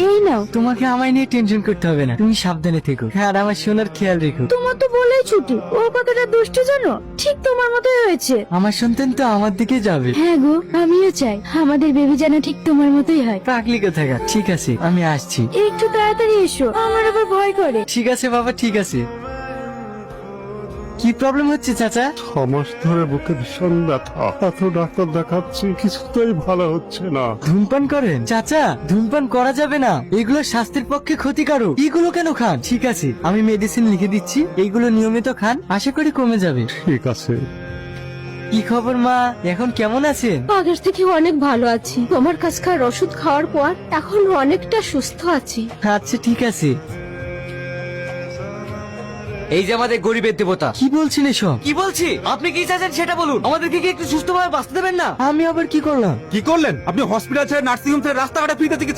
এই নাও। তোমাকে আমায় নিয়ে টেনশন করতে হবে না, তুমি সাবধানে থেকো। হ্যাঁ, আর আমার সোনার খেয়াল রেখো। তোমার তো বলেই ছুটি, ও কতটা দুষ্টু জানো, ঠিক তোমার মতোই হয়েছে। আমার সন্তান তো আমার দিকে যাবে। হ্যাঁ গো, আমিও চাই আমাদের বেবি যেন ঠিক তোমার মতোই হয়। পাগলি কোথাকার। ঠিক আছে, আমি আসছি। একটু তাড়াতাড়ি এসো, আমার আবার ভয় করে। ঠিক আছে বাবা, ঠিক আছে। কি প্রবলেম হচ্ছে চাচা? 6 মাস ধরে বুকে ভীষণ ব্যথা, এত ডাক্তার দেখাচ্ছি কিছুতেই ভালো হচ্ছে না। ধূমপান করেন? চাচা, ধূমপান করা যাবে না, এগুলো স্বাস্থ্যের পক্ষে ক্ষতিকারক। এগুলো কেন খান? ঠিক আছে, আমি মেডিসিন লিখে দিচ্ছি, এইগুলো নিয়মিত খান, আশা করি কমে যাবে। ঠিক আছে। কি খবর মা, এখন কেমন আছেন? আগের থেকে অনেক ভালো আছি, তোমার কাছকার ওষুধ খাওয়ার পর এখন অনেকটা সুস্থ আছি। আচ্ছা ঠিক আছে। এই যে আমাদের গরিবের দেবতা। কি বলছেন এসব? কি বলছি? আপনি কি চাচ্ছেন সেটা বলুন। আমাদেরকে কি একটু সুস্থভাবে বাঁচতে দেবেন না? আমি আবার কি করলাম? কি করলেন আপনি? হসপিটাল ছেড়ে নার্সিং হোম ছেড়ে রাস্তাঘাটে ফিরতে থেকে